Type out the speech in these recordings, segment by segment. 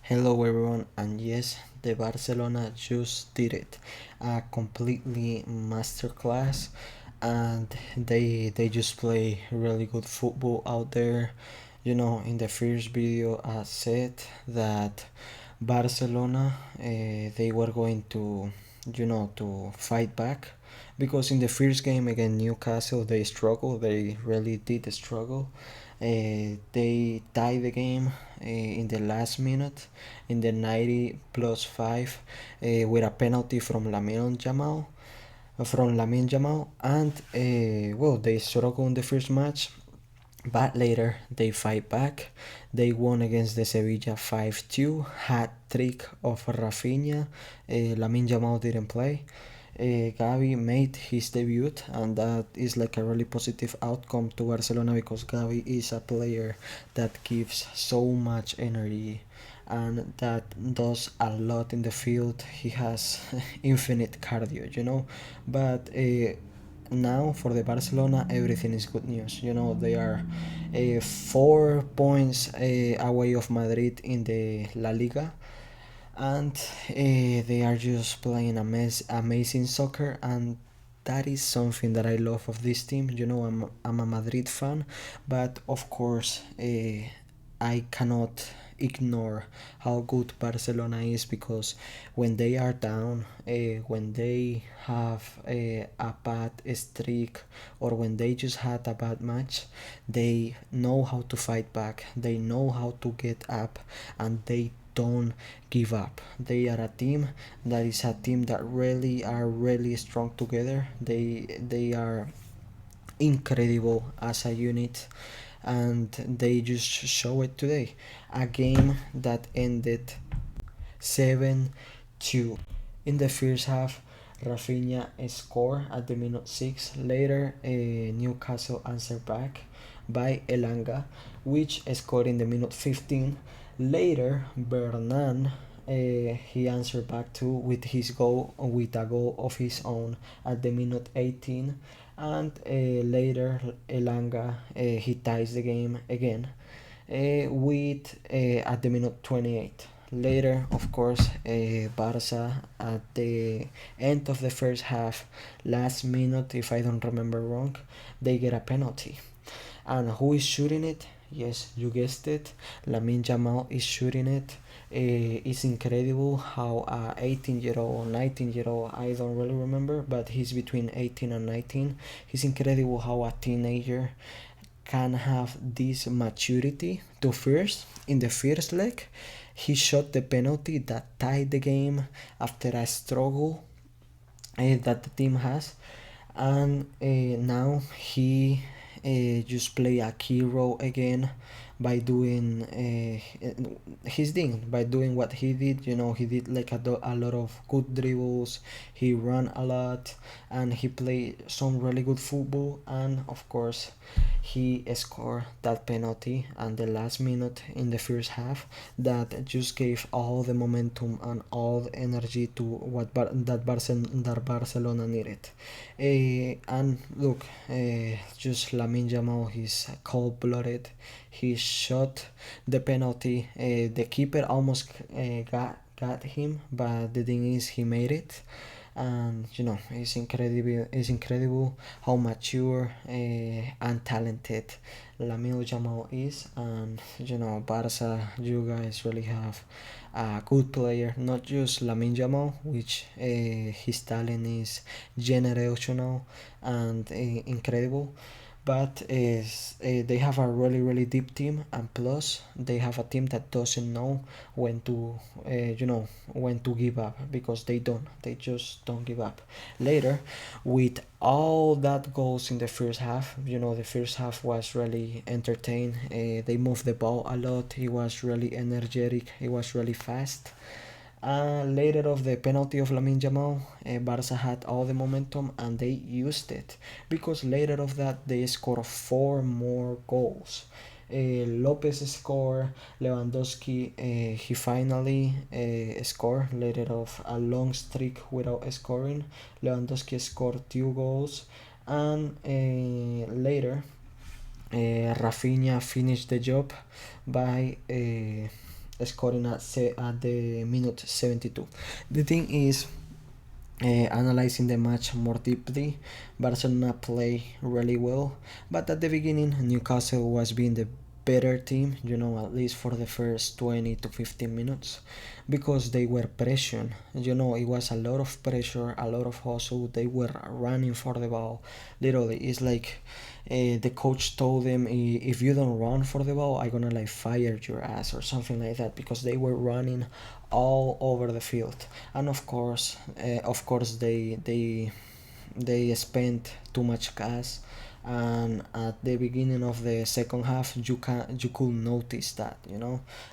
Hello everyone, and yes, the Barcelona just did it. A completely masterclass, and they just play really good football out there. In the first video I said that Barcelona they were going to fight back because in the first game against Newcastle they struggled. They really did struggle. They tied the game in the last minute, in the 90 plus 5, with a penalty from Lamine Jamal, and well, they struggled in the first match, but later they fight back. They won against the Sevilla 5-2. Hat trick of Rafinha. Lamine Jamal didn't play. Gavi made his debut, and that is like a really positive outcome to Barcelona because Gavi is a player that gives so much energy and that does a lot in the field. He has infinite cardio. But now for the Barcelona, everything is good news. They are 4 points away of Madrid in the La Liga, and they are just playing amazing soccer, and that is something that I love of this team. I'm a Madrid fan, but of course I cannot ignore how good Barcelona is because when they are down, when they have a bad streak, or when they just had a bad match, they know how to fight back, they know how to get up, and they don't give up. They are a team that is a team that really are really strong together. They are incredible as a unit, and they just show it today. A game that ended 7-2. In the first half, Rafinha scored at the minute 6. Later, Newcastle answered back by Elanga, which scored in the minute 15. Later, Bernan he answered back too with a goal of his own at the minute 18, and later Elanga he ties the game again with at the minute 28. Later, of course, Barca at the end of the first half, last minute, if I don't remember wrong, they get a penalty. And who is shooting it? Yes, you guessed it. Lamine Jamal is shooting it. It's incredible how 18-year-old, 19-year-old, I don't really remember, but he's between 18 and 19. It's incredible how a teenager can have this maturity to first, in the first leg, he shot the penalty that tied the game after a struggle that the team has, and now he just play a key role again by doing his thing, by doing what he did. He did like a lot of good dribbles, he ran a lot, and he played some really good football, and of course he scored that penalty and the last minute in the first half that just gave all the momentum and all the energy to that Barcelona needed. And look, just Lamine Jamal, he's cold-blooded. He shot the penalty. The keeper almost got him, but the thing is, he made it. And it's incredible how mature and talented Lamine Jamal is. And Barca, you guys really have a good player, not just Lamine Jamal, which his talent is generational and incredible, but they have a really deep team, and plus they have a team that doesn't know when to when to give up, because they just don't give up. Later, with all that goals in the first half, the first half was really entertained. They moved the ball a lot, he was really energetic, he was really fast. Later of the penalty of Lamine Jamal, Barca had all the momentum and they used it, because later of that they scored 4 more goals. Lopez scored, Lewandowski he finally scored later of a long streak without scoring. Lewandowski scored 2 goals, and later Rafinha finished the job by scoring at the minute 72. The thing is, analyzing the match more deeply, Barcelona play really well, but at the beginning, Newcastle was being the better team, at least for the first 20 to 15 minutes, because they were pressured. It was a lot of pressure, a lot of hustle. They were running for the ball. Literally, it's like the coach told them, if you don't run for the ball, I'm gonna like fire your ass or something like that, because they were running all over the field. And of course they spent too much gas, and at the beginning of the second half you could notice that,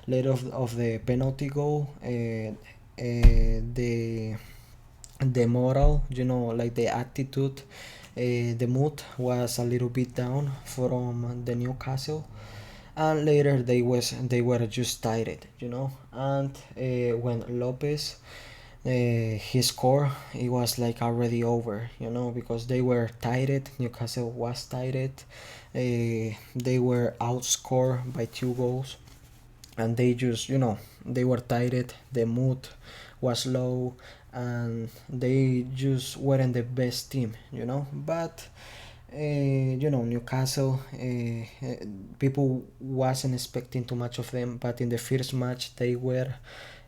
later of the penalty goal, the moral, like the attitude, the mood was a little bit down from the Newcastle, and later they were just tired, and when Lopez he scored, it was like already over, because they were tired. Newcastle was tired. They were outscored by 2 goals, and they just, they were tired. The mood was low, and they just weren't the best team, but Newcastle, people wasn't expecting too much of them, but in the first match they were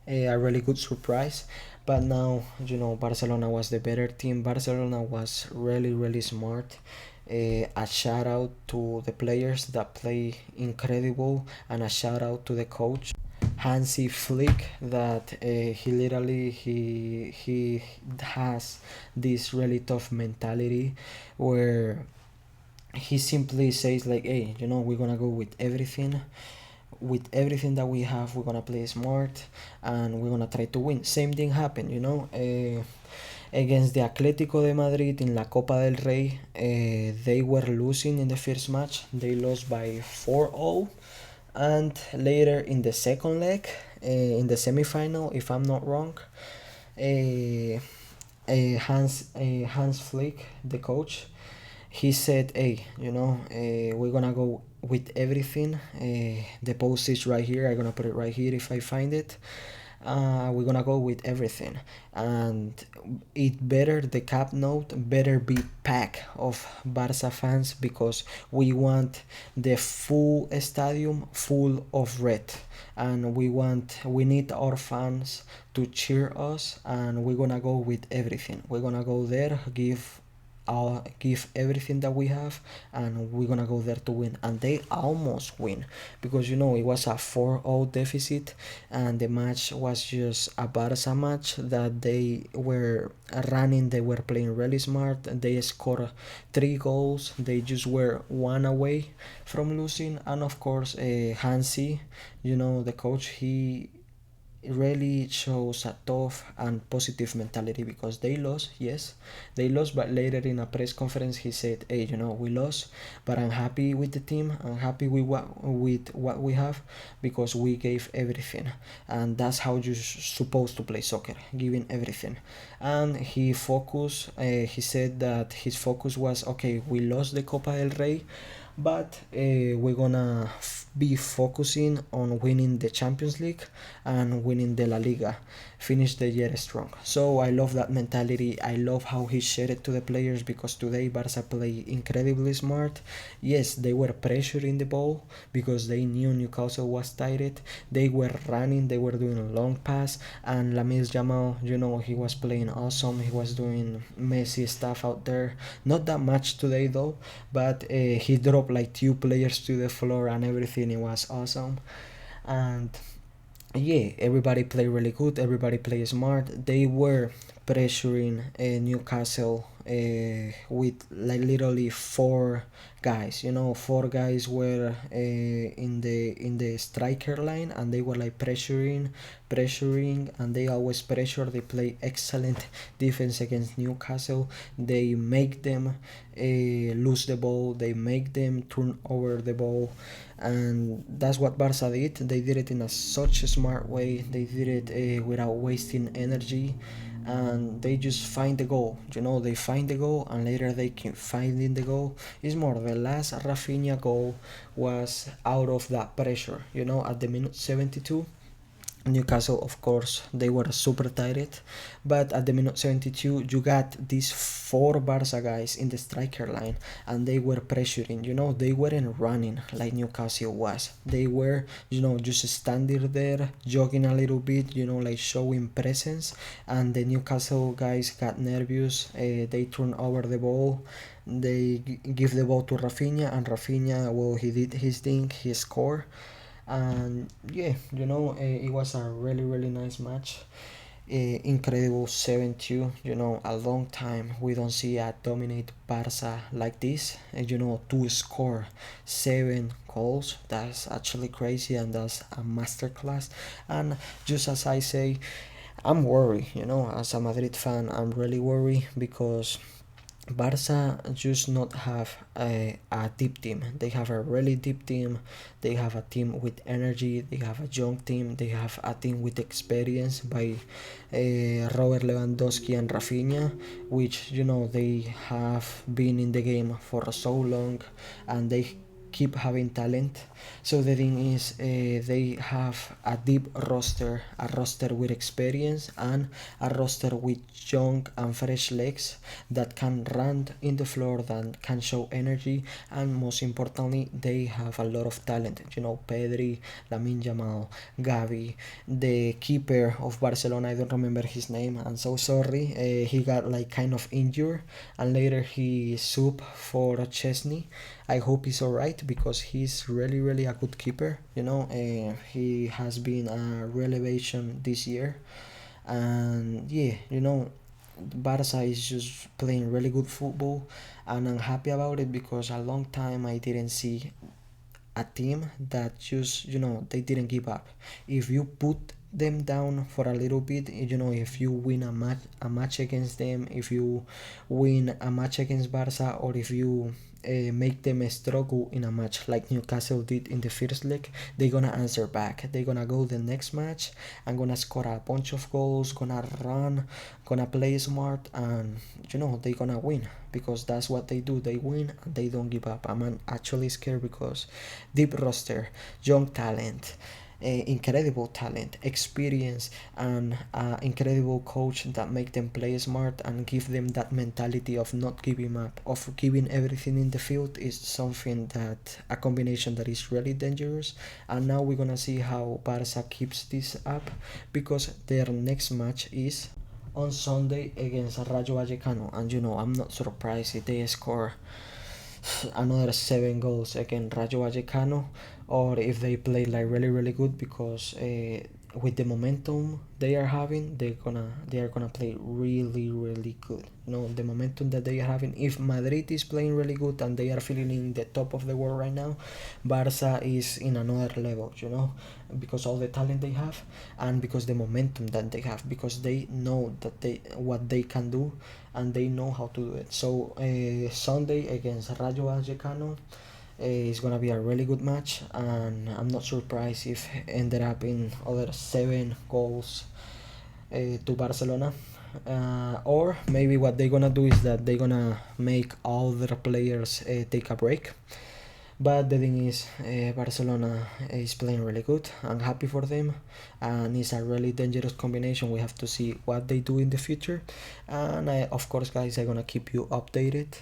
a really good surprise. But now, Barcelona was the better team. Barcelona was really, really smart. A shout out to the players that play incredible, and a shout out to the coach Hansi Flick, that he has this really tough mentality, where he simply says like, hey, we're gonna go with everything that we have. We're gonna play smart, and we're gonna try to win. Same thing happened, against the Atlético de Madrid in La Copa del Rey. They were losing in the first match. They lost by 4-0, and later in the second leg, in the semifinal, if I'm not wrong, Hans Flick, the coach, he said, hey, we're gonna go with everything. The post is right here. I'm gonna put it right here if I find it. We're gonna go with everything, and the cap note better be packed of Barca fans, because we want the full stadium full of red, and we need our fans to cheer us, and we're gonna go with everything. We're gonna go there, give everything that we have, and we're gonna go there to win. And they almost win, because it was a 4-0 deficit, and the match was just a Barca match that they were running. They were playing really smart. They scored 3 goals. They just were one away from losing. And of course, Hansi, the coach, he really shows a tough and positive mentality, because they lost. Yes, they lost, but later in a press conference he said, hey, we lost, but I'm happy with the team. I'm happy with what we have, because we gave everything, and that's how you're supposed to play soccer, giving everything. And he said that his focus was, okay, we lost the Copa del Rey, but we're gonna be focusing on winning the Champions League and winning the La Liga, finish the year strong. So I love that mentality. I love how he shared it to the players, because today Barca play incredibly smart. Yes, they were pressuring the ball, because they knew Newcastle was tired. They were running, they were doing a long pass, and Lamine Yamal, he was playing awesome. He was doing Messi stuff out there. Not that much today though, but he dropped like 2 players to the floor and everything. It was awesome. And yeah, everybody played really good. Everybody played smart. They were pressuring Newcastle with like literally 4 guys. 4 guys were in the striker line, and they were like pressuring, and they always pressure. They play excellent defense against Newcastle. They make them lose the ball. They make them turn over the ball, and that's what Barca did. They did it in such a smart way. They did it without wasting energy, and they just find the goal. They find the goal, and later they keep finding the goal. It's more, the last Rafinha goal was out of that pressure. At the minute 72, Newcastle, of course, they were super tired, but at the minute 72, you got these four Barca guys in the striker line, and they were pressuring. They weren't running like Newcastle was. They were, just standing there, jogging a little bit, like showing presence. And the Newcastle guys got nervous. They turned over the ball. They give the ball to Rafinha, and Rafinha, well, he did his thing. He scored. And yeah, it was a really really nice match. Incredible 7-2. A long time we don't see a dominate Barca like this. To score 7 goals, that's actually crazy, and that's a masterclass. And just as I say, I'm worried. As a Madrid fan, I'm really worried because Barca just not have a deep team. They have a really deep team. They have a team with energy. They have a young team. They have a team with experience by Robert Lewandowski and Rafinha, which they have been in the game for so long, and they keep having talent. So the thing is, they have a deep roster, a roster with experience, and a roster with young and fresh legs that can run in the floor, that can show energy, and most importantly, they have a lot of talent. Pedri, Lamine Yamal, Gavi, the keeper of Barcelona, I don't remember his name, I'm so sorry. He got like kind of injured, and later he subbed for Chesney. I hope he's alright because he's really really a good keeper. He has been a revelation this year. And yeah, Barca is just playing really good football, and I'm happy about it because a long time I didn't see a team that just, they didn't give up. If you put them down for a little bit, if you win a match against them, if you win a match against Barca, or if you make them struggle in a match like Newcastle did in the first leg, they're gonna answer back. They're gonna go the next match and gonna score a bunch of goals, gonna run, gonna play smart, and they're gonna win because that's what they do. They win and they don't give up. I'm actually scared because deep roster, young talent, incredible talent, experience, and incredible coach that make them play smart and give them that mentality of not giving up, of giving everything in the field, is something that a combination that is really dangerous. And now we're gonna see how Barca keeps this up, because their next match is on Sunday against Rayo Vallecano, and I'm not surprised if they score another 7 goals against Rayo Vallecano, or if they play like really really good, because with the momentum they are having, they are gonna play really really good. The momentum that they are having, if Madrid is playing really good and they are feeling in the top of the world right now, Barca is in another level, because all the talent they have, and because the momentum that they have, because they know that what they can do, and they know how to do it. So Sunday against Rayo Vallecano is gonna be a really good match, and I'm not surprised if ended up in other 7 goals to Barcelona. Or maybe what they're gonna do is that they're gonna make all their players take a break. But the thing is, Barcelona is playing really good. I'm happy for them, and it's a really dangerous combination. We have to see what they do in the future, and of course, guys, I'm gonna keep you updated.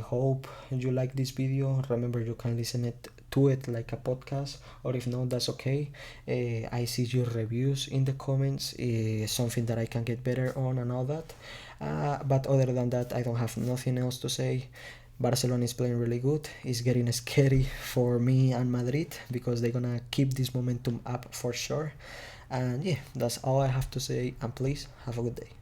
Hope you like this video. Remember, you can listen to it like a podcast, or if not, that's okay. I see your reviews in the comments, something that I can get better on, and all that. But other than that, I don't have nothing else to say. Barcelona is playing really good. It's getting scary for me and Madrid, because they're gonna keep this momentum up for sure. And yeah, that's all I have to say, and please have a good day.